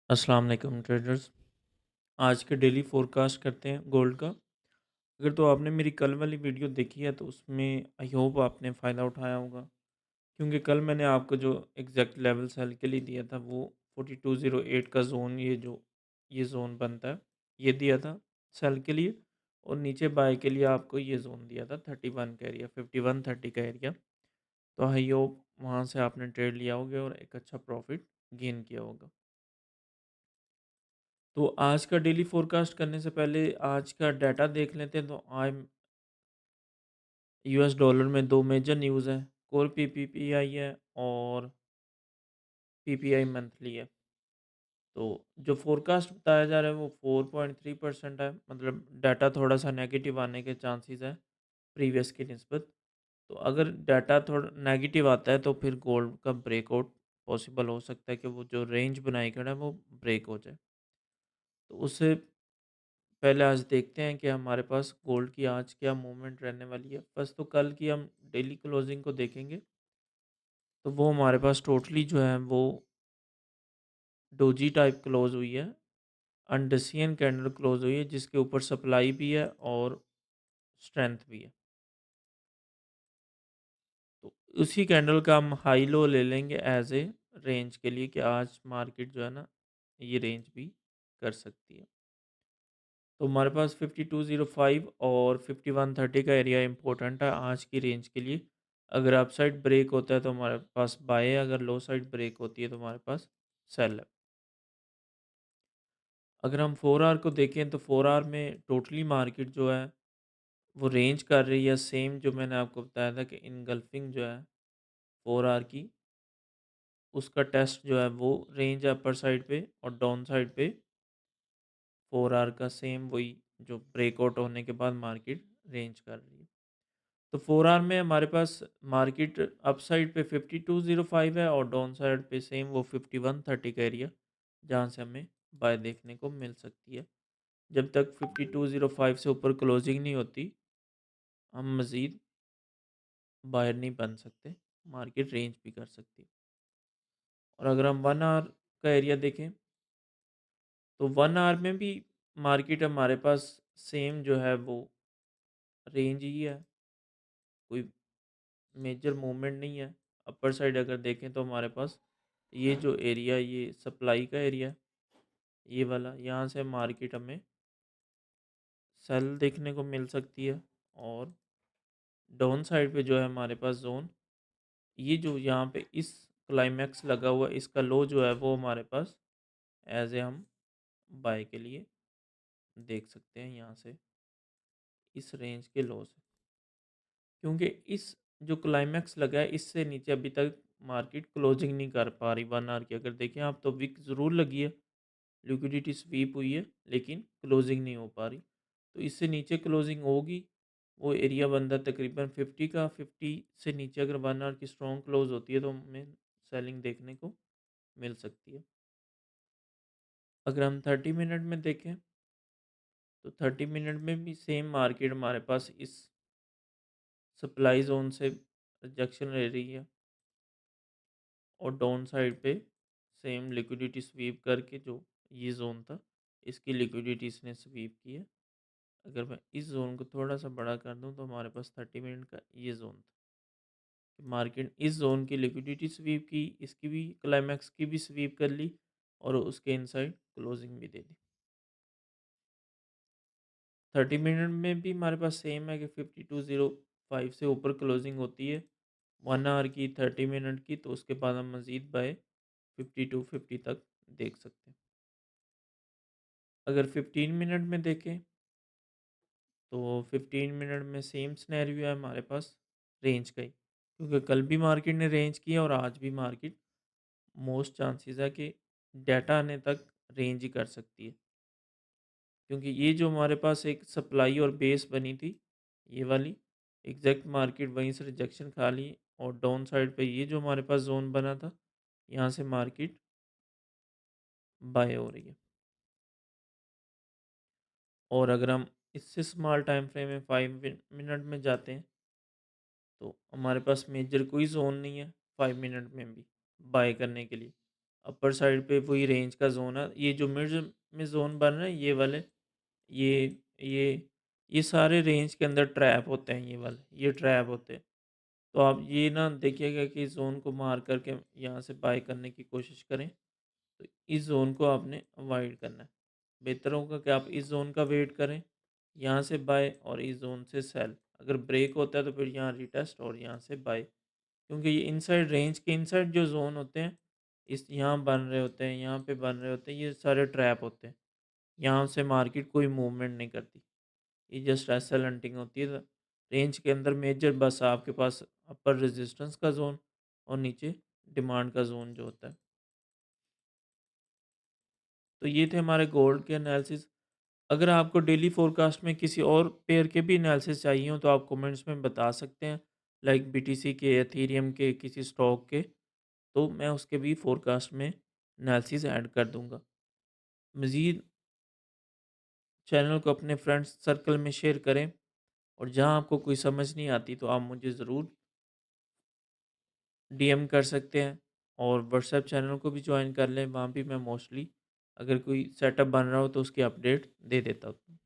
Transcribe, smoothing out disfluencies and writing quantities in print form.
अस्सलाम वालेकुम ट्रेडर्स। आज के डेली फोरकास्ट करते हैं गोल्ड का। अगर तो आपने मेरी कल वाली वीडियो देखी है तो उसमें आई होप आपने फ़ायदा उठाया होगा, क्योंकि कल मैंने आपको जो एग्जैक्ट लेवल सेल के लिए दिया था वो 4208 का जोन, ये जोन बनता है, ये दिया था सेल के लिए। और नीचे बाय के लिए आपको ये जोन दिया था 31 का एरिया, 5130 का एरिया। तो आई होप वहाँ से आपने ट्रेड लिया होगा और एक अच्छा प्रॉफिट गेन किया होगा। तो आज का डेली फोरकास्ट करने से पहले आज का डाटा देख लेते हैं। तो आज यूएस डॉलर में दो मेजर न्यूज़ हैं, कोर पीपीपीआई है और पीपीआई मंथली है। तो जो फोरकास्ट बताया जा रहा है वो 4.3% है, मतलब डाटा थोड़ा सा नेगेटिव आने के चांसेस है प्रीवियस की निस्बत। तो अगर डाटा थोड़ा नेगेटिव आता है तो फिर गोल्ड का ब्रेकआउट पॉसिबल हो सकता है कि वो जो रेंज बनाई खड़ा है वो ब्रेक हो जाए। तो उससे पहले आज देखते हैं कि हमारे पास गोल्ड की आज क्या मूवमेंट रहने वाली है। फर्स्ट तो कल की हम डेली क्लोजिंग को देखेंगे। तो वो हमारे पास टोटली जो है वो डोजी टाइप क्लोज हुई है, अंडसियन कैंडल क्लोज हुई है, जिसके ऊपर सप्लाई भी है और स्ट्रेंथ भी है। तो उसी कैंडल का हम हाई लो ले लेंगे एज ए रेंज के लिए कि आज मार्केट जो है ना ये रेंज भी कर सकती है। तो हमारे पास 5205 और 5130 का एरिया इंपॉर्टेंट है आज की रेंज के लिए। अगर अप साइड ब्रेक होता है तो हमारे पास बाय है, अगर लो साइड ब्रेक होती है तो हमारे पास सेल है। अगर हम 4 आवर को देखें तो 4 आवर में टोटली मार्केट जो है वो रेंज कर रही है, सेम जो मैंने आपको बताया था कि इनगल्फिंग जो है 4 आवर की, उसका टेस्ट जो है वो रेंज अपर साइड पे और डाउन साइड पे 4 आवर का सेम वही जो ब्रेकआउट होने के बाद मार्केट रेंज कर रही है। तो 4 आवर में हमारे पास मार्केट अप साइड पे 5205 है और डाउन साइड पे सेम वो 5130 का एरिया, जहाँ से हमें बाय देखने को मिल सकती है। जब तक 5205 से ऊपर क्लोजिंग नहीं होती हम मज़ीद बायर नहीं बन सकते, मार्केट रेंज भी कर सकती है। और अगर हम 1 आवर का एरिया देखें तो 1 आवर में भी मार्केट हमारे पास सेम जो है वो रेंज ही है, कोई मेजर मूवमेंट नहीं है। अपर साइड अगर देखें तो हमारे पास ये जो एरिया, ये सप्लाई का एरिया है, ये वाला, यहाँ से मार्केट हमें सेल देखने को मिल सकती है। और डाउन साइड पे जो है हमारे पास जोन, ये जो यहाँ पे इस क्लाइमैक्स लगा हुआ है, इसका लो जो है वो हमारे पास एज ए हम बाय के लिए देख सकते हैं यहाँ से, इस रेंज के लो से। क्योंकि इस जो क्लाइमैक्स लगा है इससे नीचे अभी तक मार्केट क्लोजिंग नहीं कर पा रही 1 आवर की। अगर देखें आप तो विक ज़रूर लगी है, लिक्विडिटी स्वीप हुई है, लेकिन क्लोजिंग नहीं हो पा रही। तो इससे नीचे क्लोजिंग होगी, वो एरिया बनता है तकरीबन 50 का। 50 से नीचे अगर 1 आवर की स्ट्रॉन्ग क्लोज होती है तो हमें सेलिंग देखने को मिल सकती है। अगर हम 30 मिनट में देखें तो 30 मिनट में भी सेम मार्केट हमारे पास इस सप्लाई जोन से रिजेक्शन ले रही है और डाउन साइड पे सेम लिक्विडिटी स्वीप करके जो ये जोन था, इसकी लिक्विडिटी इसने स्वीप की है। अगर मैं इस जोन को थोड़ा सा बड़ा कर दूं तो हमारे पास 30 मिनट का ये जोन था। मार्केट इस जोन की लिक्विडिटी स्वीप की, इसकी भी क्लाइमैक्स की भी स्वीप कर ली और उसके इनसाइड क्लोजिंग भी दे दी। 30 मिनट में भी हमारे पास सेम है कि 5205 से ऊपर क्लोजिंग होती है 1 आवर की, 30 मिनट की, तो उसके बाद हम मज़ीद बाय 5250 तक देख सकते हैं। अगर 15 मिनट में देखें तो 15 मिनट में सेम सिनेरियो है हमारे पास रेंज का ही, क्योंकि कल भी मार्केट ने रेंज किया और आज भी मार्केट मोस्ट चांसेस है कि डाटा आने तक रेंज ही कर सकती है। क्योंकि ये जो हमारे पास एक सप्लाई और बेस बनी थी, ये वाली एग्जैक्ट मार्केट वहीं से रिजेक्शन खा ली और डाउन साइड पे ये जो हमारे पास जोन बना था, यहाँ से मार्केट बाय हो रही है। और अगर हम इससे स्मॉल टाइम फ्रेम में 5 मिनट में जाते हैं तो हमारे पास मेजर कोई जोन नहीं है 5 मिनट में भी बाय करने के लिए। अपर साइड पे वही रेंज का ज़ोन है। ये जो मिड में ज़ोन बन रहे हैं ये वाले, ये ये ये सारे रेंज के अंदर ट्रैप होते हैं, ये वाले, ये ट्रैप होते हैं। तो आप ये ना देखिएगा कि इस ज़ोन को मार करके यहाँ से बाय करने की कोशिश करें। तो इस ज़ोन को आपने अवॉइड करना है। बेहतर होगा कि आप इस ज़ोन का वेट करें, यहाँ से बाय और इस ज़ोन से सेल। अगर ब्रेक होता है तो फिर यहाँ रिटेस्ट और यहाँ से बाय। क्योंकि ये इनसाइड रेंज के इनसाइड जो ज़ोन होते हैं, इस यहाँ बन रहे होते हैं, यहाँ पे बन रहे होते हैं, ये सारे ट्रैप होते हैं। यहाँ से मार्केट कोई मूवमेंट नहीं करती। ये जस्ट एसएल हंटिंग होती है। रेंज के अंदर मेजर बस आपके पास अपर रेजिस्टेंस का ज़ोन और नीचे डिमांड का ज़ोन जो होता है। तो ये थे हमारे गोल्ड के एनालिसिस। अगर आपको डेली फ़ोरकास्ट में किसी और पेयर के भी एनालिसिस चाहिए हो तो आप कमेंट्स में बता सकते हैं, लाइक बीटीसी के, एथेरियम के, किसी स्टॉक के, तो मैं उसके भी फ़ोरकास्ट में एनालिसिस ऐड कर दूँगा। मज़ीद चैनल को अपने फ्रेंड्स सर्कल में शेयर करें और जहाँ आपको कोई समझ नहीं आती तो आप मुझे ज़रूर डीएम कर सकते हैं और व्हाट्सएप चैनल को भी जॉइन कर लें, वहाँ भी मैं मोस्टली अगर कोई सेटअप बन रहा हो तो उसकी अपडेट दे देता हूँ।